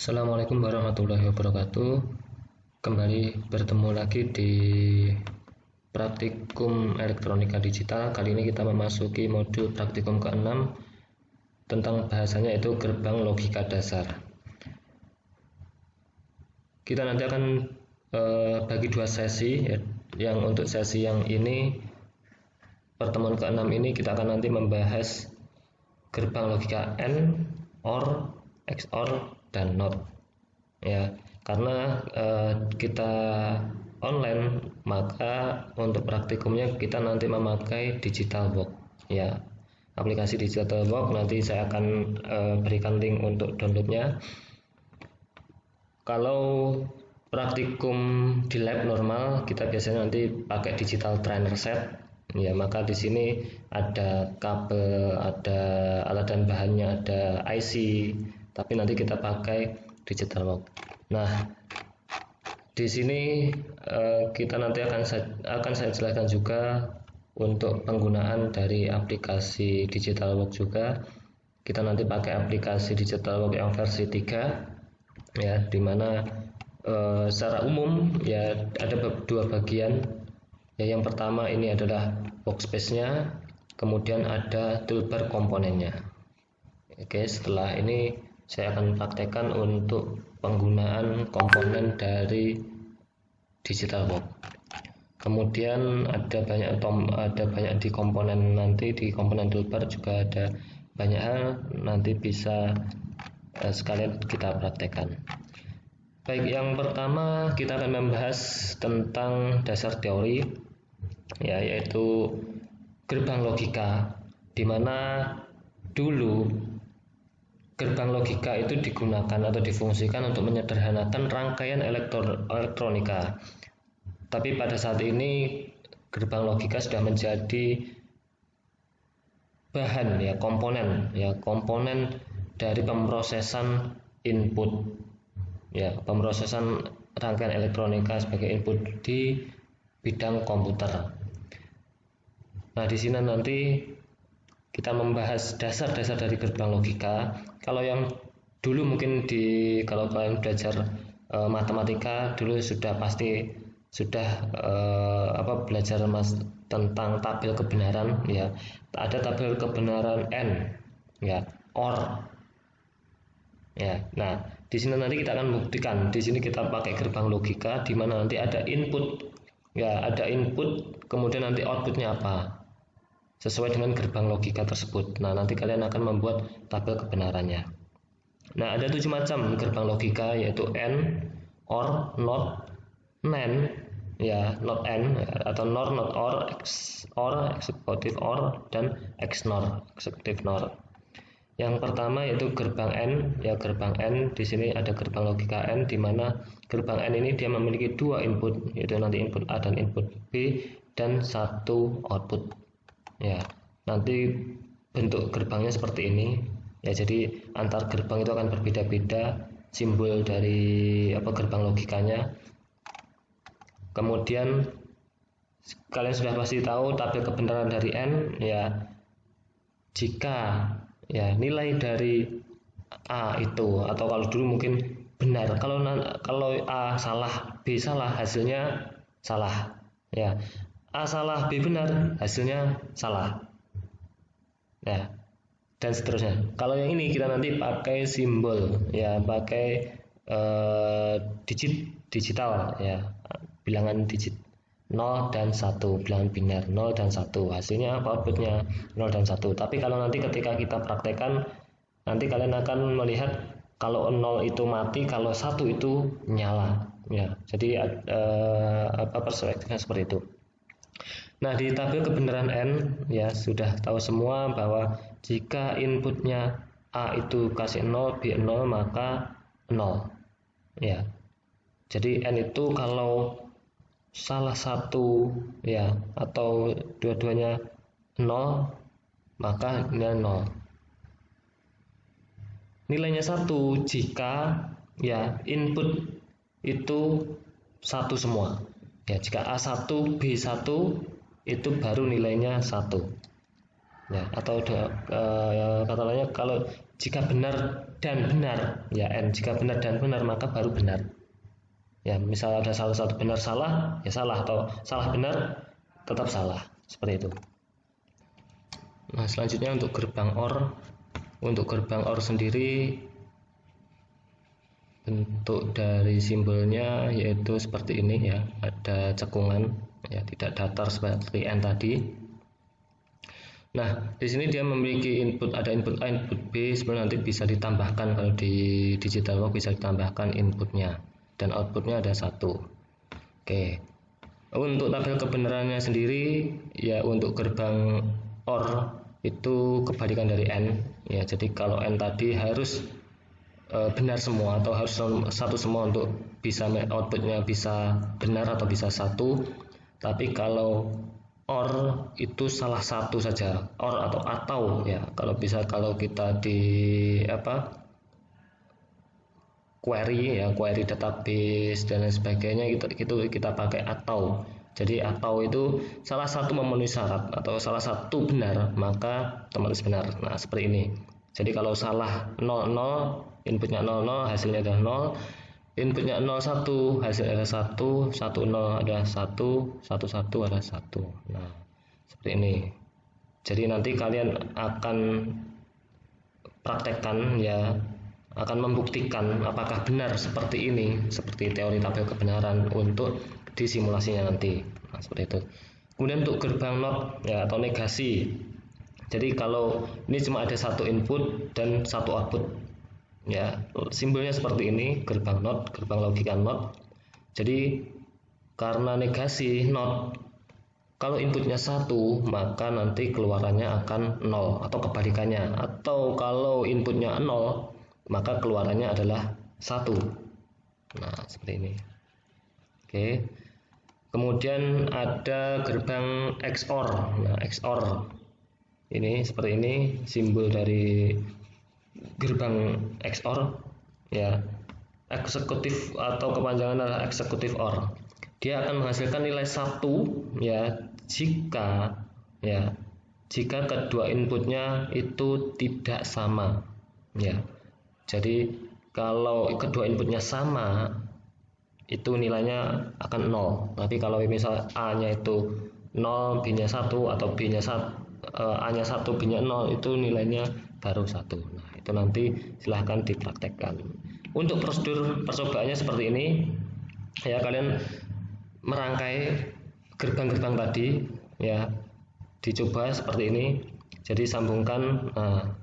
Assalamualaikum warahmatullahi wabarakatuh. Kembali bertemu lagi di praktikum elektronika digital. Kali ini kita memasuki modul praktikum ke-6 tentang bahasanya yaitu gerbang logika dasar. Kita nanti akan bagi dua sesi ya. Yang untuk sesi yang ini, pertemuan ke-6 ini kita akan nanti membahas gerbang logika AND, OR, XOR, dan NOT ya. Karena kita online, maka untuk praktikumnya kita nanti memakai DigitalWork ya. Aplikasi DigitalWork nanti saya akan berikan link untuk downloadnya. Kalau praktikum di lab normal, kita biasanya nanti pakai digital trainer set ya. Maka di sini ada kabel, ada alat dan bahannya, ada IC, tapi nanti kita pakai DigitalWork. Nah, di sini kita nanti akan saya jelaskan juga untuk penggunaan dari aplikasi DigitalWork juga. Kita nanti pakai aplikasi DigitalWork yang versi 3 ya, dimana secara umum ya ada dua bagian ya. Yang pertama ini adalah workspace-nya, kemudian ada toolbar komponennya. Oke, setelah ini saya akan praktekkan untuk penggunaan komponen dari DigitalWork. Kemudian ada banyak di komponen, nanti di komponen toolbar juga ada banyak hal, nanti bisa sekalian kita praktekkan. Baik, yang pertama kita akan membahas tentang dasar teori ya, yaitu gerbang logika, di mana dulu gerbang logika itu digunakan atau difungsikan untuk menyederhanakan rangkaian elektronika. Tapi pada saat ini gerbang logika sudah menjadi bahan ya, komponen dari pemrosesan input ya, pemrosesan rangkaian elektronika sebagai input di bidang komputer. Nah, di sini nanti kita membahas dasar-dasar dari gerbang logika. Kalau yang dulu mungkin kalau kalian belajar matematika dulu sudah pasti belajar tentang tabel kebenaran ya. Ada tabel kebenaran N ya, OR ya. Nah, di sini nanti kita akan buktikan. Di sini kita pakai gerbang logika, di mana nanti ada input ya, ada input, kemudian nanti outputnya apa sesuai dengan gerbang logika tersebut. Nah, nanti kalian akan membuat tabel kebenarannya. Nah, ada 7 macam gerbang logika, yaitu AND, OR, NOT, NAND ya, NOT AND atau NOR, NOT OR, XOR, executive OR, dan XNOR, executive NOR. Yang pertama yaitu gerbang AND ya. Gerbang AND di sini ada gerbang logika AND, di mana gerbang AND ini dia memiliki 2 input, yaitu nanti input A dan input B, dan 1 output ya. Nanti bentuk gerbangnya seperti ini ya. Jadi antar gerbang itu akan berbeda-beda simbol dari gerbang logikanya. Kemudian kalian sudah pasti tahu tabel kebenaran dari N ya. Jika ya nilai dari A itu, atau kalau dulu mungkin benar, kalau A salah, B salah, hasilnya salah ya. A salah, B benar, hasilnya salah ya, dan seterusnya. Kalau yang ini kita nanti pakai simbol ya, pakai digital ya, bilangan digit 0 dan 1, bilangan biner 0 dan 1, hasilnya outputnya 0 dan 1. Tapi kalau nanti ketika kita praktekkan, nanti kalian akan melihat kalau 0 itu mati, kalau 1 itu nyala ya. Jadi perspektifnya seperti itu. Nah, di tabel kebenaran N ya, sudah tahu semua bahwa jika inputnya A itu kasih 0, B 0, maka 0 ya. Jadi N itu kalau salah satu ya, atau dua-duanya 0, maka nilai 0. Nilainya 1 jika ya input itu 1 semua ya. Jika A1, B1 itu baru nilainya 1 ya. Atau kata lainnya, kalau jika benar dan benar, ya n jika benar dan benar maka baru benar. Ya, misal ada salah satu benar salah, ya salah, atau salah benar tetap salah, seperti itu. Nah, selanjutnya untuk gerbang OR. Untuk gerbang OR sendiri bentuk dari simbolnya yaitu seperti ini ya, ada cekungan ya, tidak datar seperti n tadi. Nah, di sini dia memiliki input, ada input A, input B, sebenarnya nanti bisa ditambahkan, kalau di digital work bisa ditambahkan inputnya dan outputnya ada 1. Oke. Untuk tabel kebenarannya sendiri ya, untuk gerbang OR itu kebalikan dari n ya. Jadi kalau n tadi harus benar semua atau harus satu semua untuk bisa outputnya bisa benar atau bisa 1. Tapi kalau OR itu salah satu saja, OR atau ya, kalau kita di query ya, query database dan lain sebagainya, itu kita pakai atau. Jadi atau itu salah satu memenuhi syarat atau salah satu benar maka otomatis benar. Nah, seperti ini. Jadi kalau salah 00, inputnya 00, hasilnya adalah 0. Inputnya 01, hasilnya ada 1, 10 ada 1, 11 ada 1. Nah, seperti ini. Jadi nanti kalian akan praktekkan ya, akan membuktikan apakah benar seperti ini, seperti teori tabel kebenaran untuk di simulasinya nanti. Nah, seperti itu. Kemudian untuk gerbang not ya, atau negasi. Jadi kalau ini cuma ada satu input dan satu output. Ya, simbolnya seperti ini, gerbang not, gerbang logika not. Jadi karena negasi not, kalau inputnya 1 maka nanti keluarannya akan 0 atau kebalikannya, atau kalau inputnya 0 maka keluarannya adalah 1. Nah, seperti ini. Oke. Kemudian ada gerbang XOR. Nah, XOR ini seperti ini simbol dari gerbang XOR ya, eksekutif atau kepanjangan adalah eksekutif OR. Dia akan menghasilkan nilai 1 ya jika kedua inputnya itu tidak sama ya. Jadi kalau kedua inputnya sama itu nilainya akan 0. Tapi kalau misal A-nya itu 0, B-nya 1 atau B-nya 1, A-nya 1, B-nya 0, itu nilainya baru 1. Nah, itu nanti silahkan dipraktekkan. Untuk prosedur percobaannya seperti ini ya, kalian merangkai gerbang-gerbang tadi ya, dicoba seperti ini. Jadi sambungkan. Nah,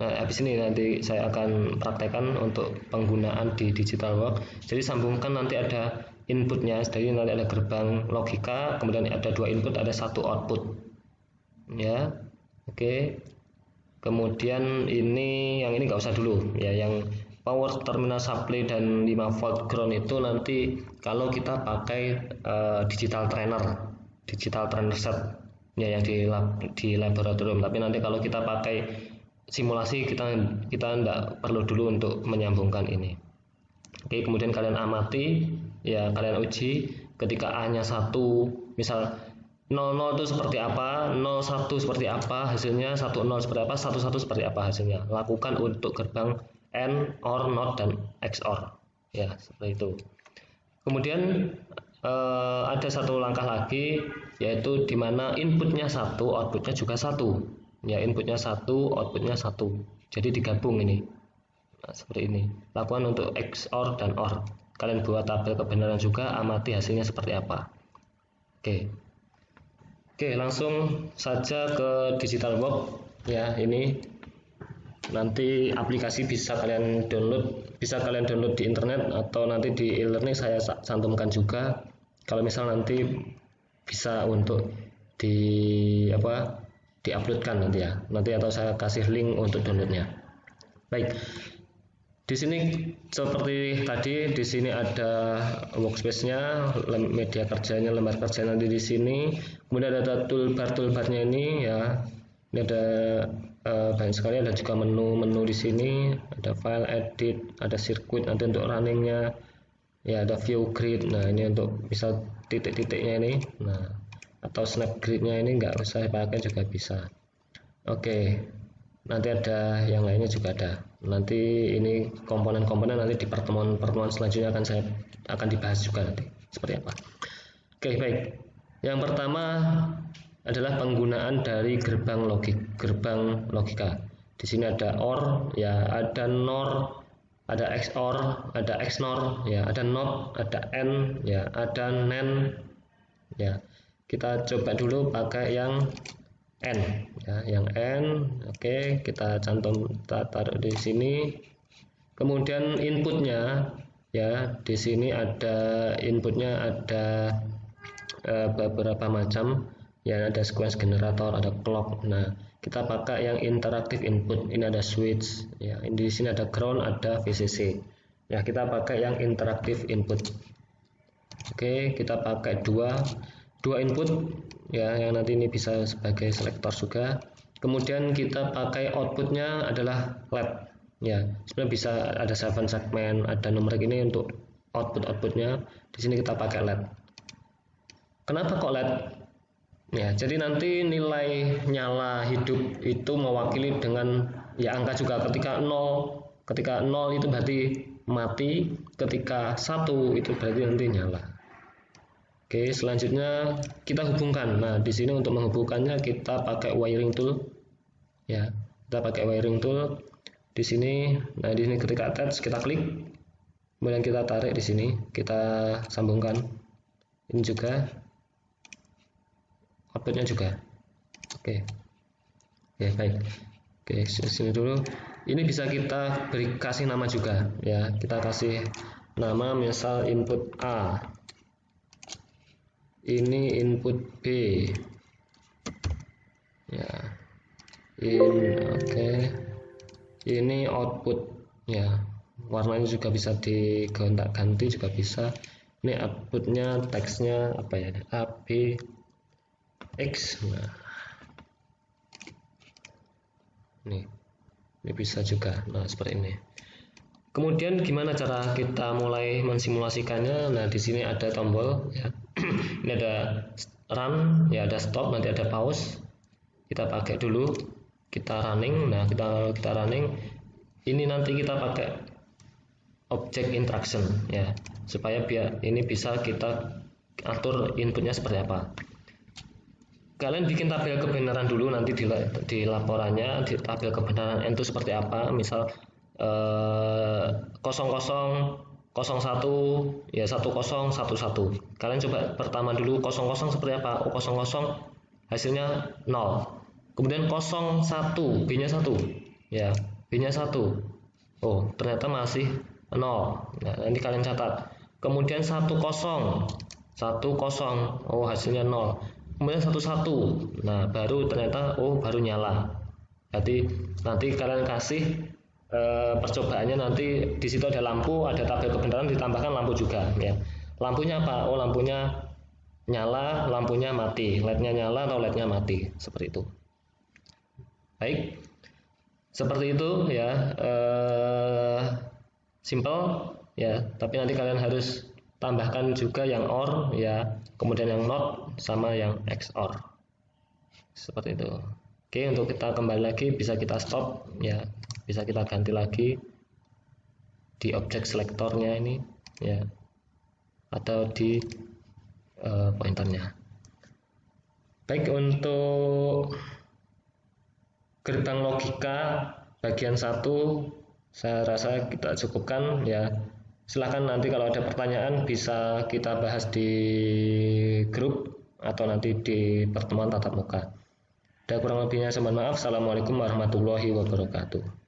habis ini nanti saya akan praktekkan untuk penggunaan di digital work. Jadi sambungkan, nanti ada inputnya, jadi nanti ada gerbang logika, kemudian ada 2 input, ada 1 output ya. Oke. Kemudian yang ini nggak usah dulu ya, yang power terminal supply dan 5 volt ground itu nanti kalau kita pakai digital trainer set ya, yang di laboratorium. Tapi nanti kalau kita pakai simulasi kita tidak perlu dulu untuk menyambungkan ini. Oke, kemudian kalian amati ya, kalian uji ketika A-nya 1, misal 00 itu seperti apa, 01 seperti apa hasilnya, 10 seperti apa, 11 seperti apa hasilnya. Lakukan untuk gerbang AND, OR, NOT, dan XOR ya, seperti itu. Kemudian ada satu langkah lagi, yaitu dimana inputnya 1, outputnya juga 1 ya, inputnya 1, outputnya 1, jadi digabung ini. Nah, seperti ini. Lakukan untuk XOR dan OR. Kalian buat tabel kebenaran juga, amati hasilnya seperti apa. Oke, langsung saja ke digital work ya. Ini nanti aplikasi bisa kalian download di internet, atau nanti di e-learning saya cantumkan juga. Kalau misal nanti bisa untuk diuploadkan nanti ya, atau saya kasih link untuk downloadnya. Baik, di sini seperti tadi, di sini ada workspace-nya, media kerjanya, lembar kerja nanti di sini. Kemudian ada toolbar-toolbarnya ini ya. Ini ada banyak sekali, ada juga menu di sini, ada file, edit, ada sirkuit nanti untuk runningnya ya, ada view grid. Nah, ini untuk bisa titik-titiknya ini. Nah, atau snap gridnya ini nggak usah pakai juga bisa. Oke, nanti ada yang lainnya juga ada. Nanti ini komponen-komponen nanti di pertemuan selanjutnya akan dibahas juga nanti seperti apa. Oke, baik. Yang pertama adalah penggunaan dari gerbang logika. Di sini ada OR, ya, ada NOR, ada XOR, ada XNOR, ya, ada NOT, ada AND, ya, ada NAND. Ya, kita coba dulu pakai yang N, ya, yang N. Oke, kita taruh di sini. Kemudian inputnya, ya, di sini ada inputnya ada beberapa macam, ya, ada sequence generator, ada clock. Nah, kita pakai yang interaktif input. Ini ada switch, ya, di sini ada ground, ada VCC. Ya, kita pakai yang interaktif input. Oke, kita pakai dua input, ya, yang nanti ini bisa sebagai selektor juga. Kemudian kita pakai outputnya adalah LED, ya. Sebenarnya bisa ada 7 segmen, ada numerik ini untuk outputnya. Di sini kita pakai LED. Kenapa kok LED? Ya, jadi nanti nilai nyala hidup itu mewakili dengan, ya, angka juga. Ketika 0 itu berarti mati, ketika 1 itu berarti nanti nyala. Oke, selanjutnya kita hubungkan. Nah, di sini untuk menghubungkannya kita pakai wiring tool. Ya, kita pakai wiring tool di sini. Nah, di sini ketika attach kita klik, kemudian kita tarik di sini, kita sambungkan. Ini juga outputnya juga. Oke, baik. Oke, sini dulu. Ini bisa kita kasih nama juga, ya. Kita kasih nama, misal input A, ini input B, ya. Oke. Ini output, ya. Warnanya juga bisa digonta-ganti juga bisa. Ini outputnya, teksnya apa ya? A, B, X. Nah, ini bisa juga. Nah, seperti ini. Kemudian gimana cara kita mulai mensimulasikannya? Nah, di sini ada tombol, ya. Ini ada run, ya, ada stop, nanti ada pause. Kita pakai dulu, kita running. Nah, kita running. Ini nanti kita pakai object interaction, ya, supaya biar ini bisa kita atur inputnya seperti apa. Kalian bikin tabel kebenaran dulu nanti di laporannya, di tabel kebenaran N itu seperti apa. Misal 0001, ya, 1011. Kalian coba pertama dulu 00 seperti apa. 00 hasilnya 0. Kemudian 01, B-nya 1, ya, B-nya 1. Oh, ternyata masih 0. Nah, nanti kalian catat. Kemudian 10, oh, hasilnya 0. Kemudian 11, nah, baru ternyata, oh, baru nyala. Jadi nanti kalian kasih percobaannya, nanti di situ ada lampu, ada tabel kebenaran, ditambahkan lampu juga, ya. Lampunya apa? Oh, lampunya nyala, lampunya mati, LED-nya nyala atau LED-nya mati, seperti itu. Baik, seperti itu, ya. Simple, ya. Tapi nanti kalian harus tambahkan juga yang OR, ya, kemudian yang NOT sama yang XOR, seperti itu. Oke, untuk kita kembali lagi bisa kita stop, ya, bisa kita ganti lagi di objek selektornya ini, ya, atau di pointernya. Baik, untuk gerbang logika bagian 1 saya rasa kita cukupkan, ya. Silahkan nanti kalau ada pertanyaan bisa kita bahas di grup atau nanti di pertemuan tatap muka. Dan kurang lebihnya saya mohon maaf. Assalamualaikum warahmatullahi wabarakatuh.